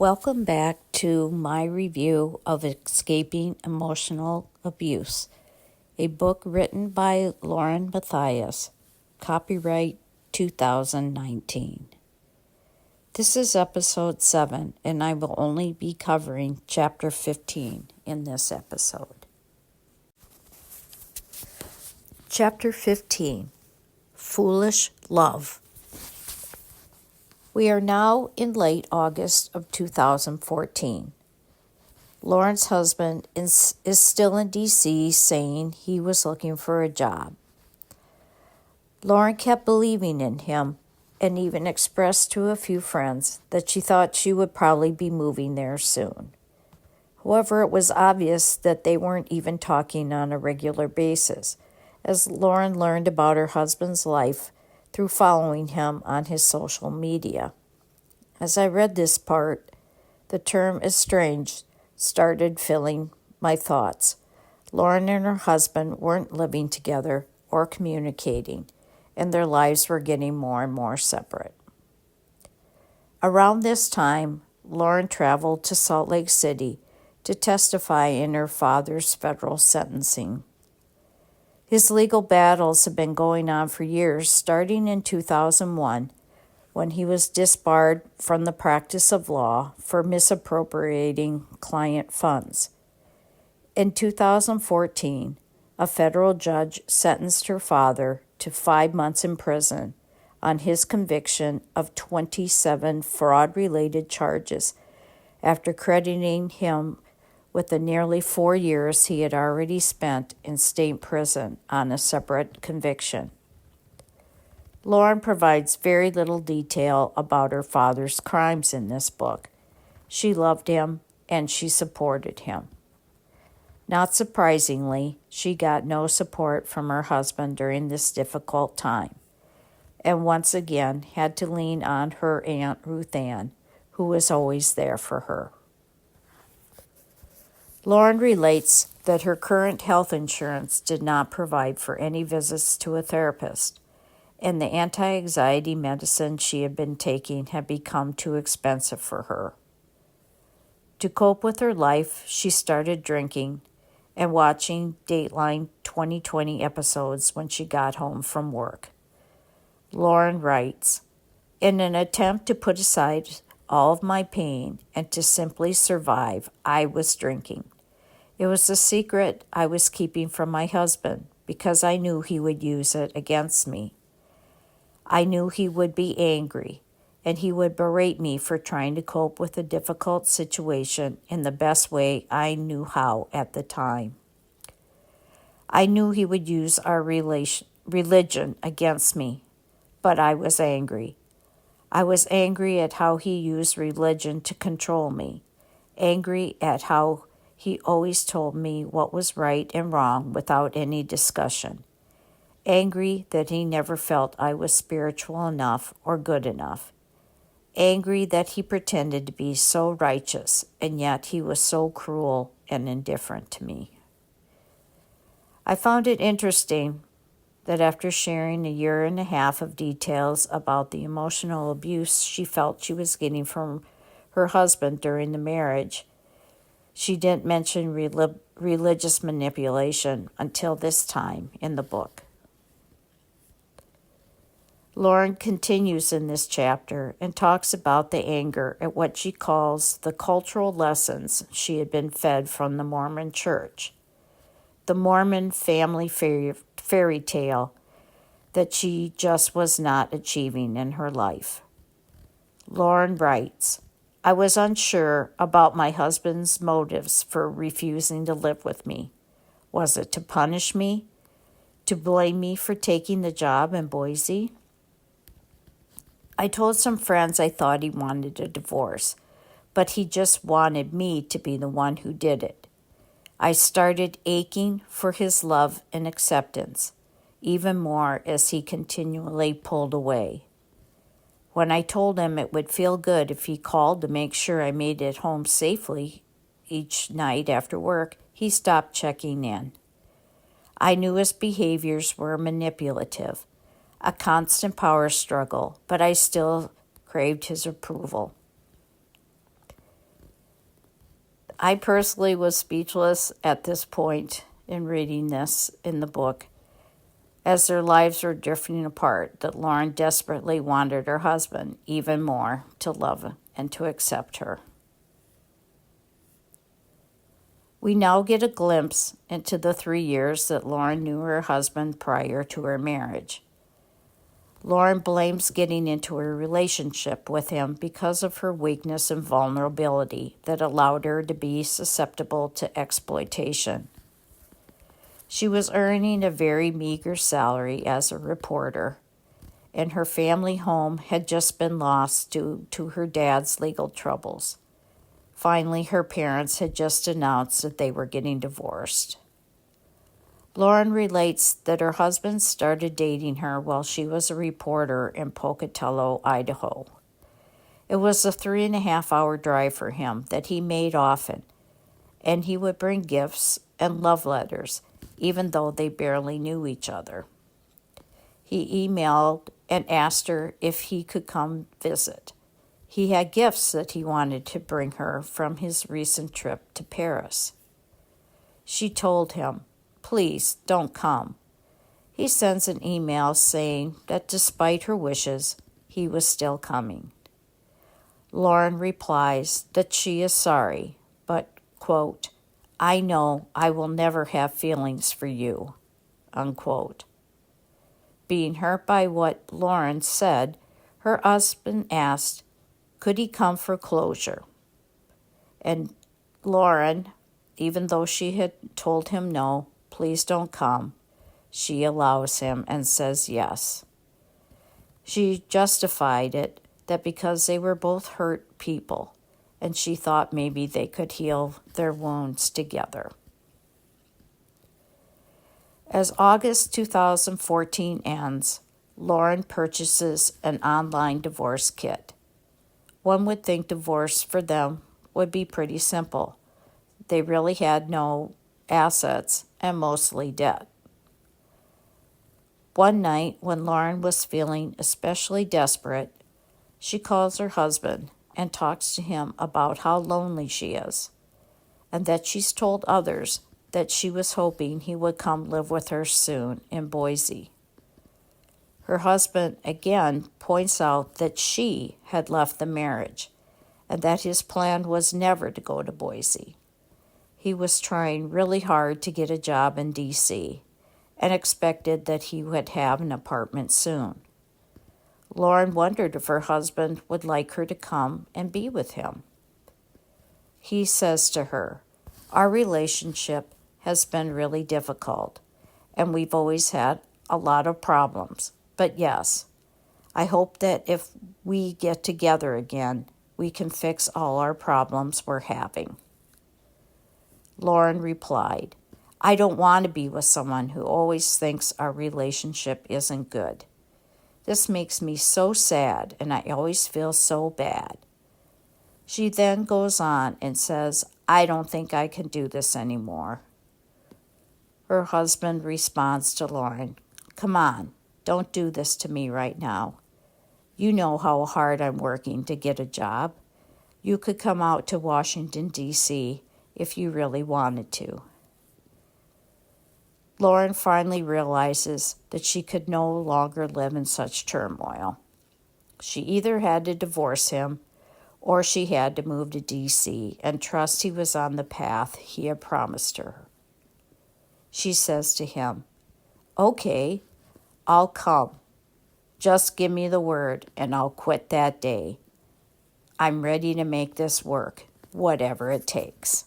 Welcome back to my review of Escaping Emotional Abuse, a book written by Lauren Matthias, copyright 2019. This is episode 7, and I will only be covering chapter 15 in this episode. Chapter 15, Foolish Love. We are now in late August of 2014. Lauren's husband is still in D.C. saying he was looking for a job. Lauren kept believing in him and even expressed to a few friends that she thought she would probably be moving there soon. However, it was obvious that they weren't even talking on a regular basis, as Lauren learned about her husband's life through following him on his social media. As I read this part, the term estranged started filling my thoughts. Lauren and her husband weren't living together or communicating, and their lives were getting more and more separate. Around this time, Lauren traveled to Salt Lake City to testify in her father's federal sentencing. His legal battles have been going on for years, starting in 2001, when he was disbarred from the practice of law for misappropriating client funds. In 2014, a federal judge sentenced her father to 5 months in prison on his conviction of 27 fraud-related charges after crediting him with the nearly 4 years he had already spent in state prison on a separate conviction. Lauren provides very little detail about her father's crimes in this book. She loved him and she supported him. Not surprisingly, she got no support from her husband during this difficult time, and once again had to lean on her Aunt Ruth Ann, who was always there for her. Lauren relates that her current health insurance did not provide for any visits to a therapist, and the anti-anxiety medicine she had been taking had become too expensive for her. To cope with her life, she started drinking and watching Dateline 2020 episodes when she got home from work. Lauren writes, "In an attempt to put aside all of my pain and to simply survive, I was drinking. It was a secret I was keeping from my husband because I knew he would use it against me. I knew he would be angry, and he would berate me for trying to cope with a difficult situation in the best way I knew how at the time. I knew he would use our religion against me, but I was angry. I was angry at how he used religion to control me, angry at how he always told me what was right and wrong without any discussion. Angry that he never felt I was spiritual enough or good enough. Angry that he pretended to be so righteous, and yet he was so cruel and indifferent to me." I found it interesting that after sharing a year and a half of details about the emotional abuse she felt she was getting from her husband during the marriage, she didn't mention religious manipulation until this time in the book. Lauren continues in this chapter and talks about the anger at what she calls the cultural lessons she had been fed from the Mormon Church, the Mormon family fairy tale that she just was not achieving in her life. Lauren writes, "I was unsure about my husband's motives for refusing to live with me. Was it to punish me? To blame me for taking the job in Boise? I told some friends I thought he wanted a divorce, but he just wanted me to be the one who did it. I started aching for his love and acceptance, even more as he continually pulled away. When I told him it would feel good if he called to make sure I made it home safely each night after work, he stopped checking in. I knew his behaviors were manipulative, a constant power struggle, but I still craved his approval. I personally was speechless at this point in reading this in the book. As their lives were drifting apart, that Lauren desperately wanted her husband even more to love and to accept her. We now get a glimpse into the 3 years that Lauren knew her husband prior to her marriage. Lauren blames getting into a relationship with him because of her weakness and vulnerability that allowed her to be susceptible to exploitation. She was earning a very meager salary as a reporter, and her family home had just been lost due to her dad's legal troubles. Finally, her parents had just announced that they were getting divorced. Lauren relates that her husband started dating her while she was a reporter in Pocatello, Idaho. It was a 3.5-hour drive for him that he made often, and he would bring gifts and love letters, even though they barely knew each other. He emailed and asked her if he could come visit. He had gifts that he wanted to bring her from his recent trip to Paris. She told him, "Please don't come." He sends an email saying that despite her wishes, he was still coming. Lauren replies that she is sorry, but, quote, "I know I will never have feelings for you," unquote. Being hurt by what Lauren said, her husband asked, could he come for closure? And Lauren, even though she had told him no, please don't come, she allows him and says yes. She justified it that because they were both hurt people, and she thought maybe they could heal their wounds together. As August 2014 ends, Lauren purchases an online divorce kit. One would think divorce for them would be pretty simple. They really had no assets and mostly debt. One night, when Lauren was feeling especially desperate, she calls her husband and talks to him about how lonely she is, and that she's told others that she was hoping he would come live with her soon in Boise. Her husband again points out that she had left the marriage and that his plan was never to go to Boise. He was trying really hard to get a job in D.C. and expected that he would have an apartment soon. Lauren wondered if her husband would like her to come and be with him. He says to her, "Our relationship has been really difficult, and we've always had a lot of problems. But yes, I hope that if we get together again, we can fix all our problems we're having." Lauren replied, "I don't want to be with someone who always thinks our relationship isn't good. This makes me so sad, and I always feel so bad." She then goes on and says, "I don't think I can do this anymore." Her husband responds to Lauren, "Come on, don't do this to me right now. You know how hard I'm working to get a job. You could come out to Washington, D.C. if you really wanted to." Lauren finally realizes that she could no longer live in such turmoil. She either had to divorce him or she had to move to D.C. and trust he was on the path he had promised her. She says to him, "Okay, I'll come. Just give me the word and I'll quit that day. I'm ready to make this work, whatever it takes."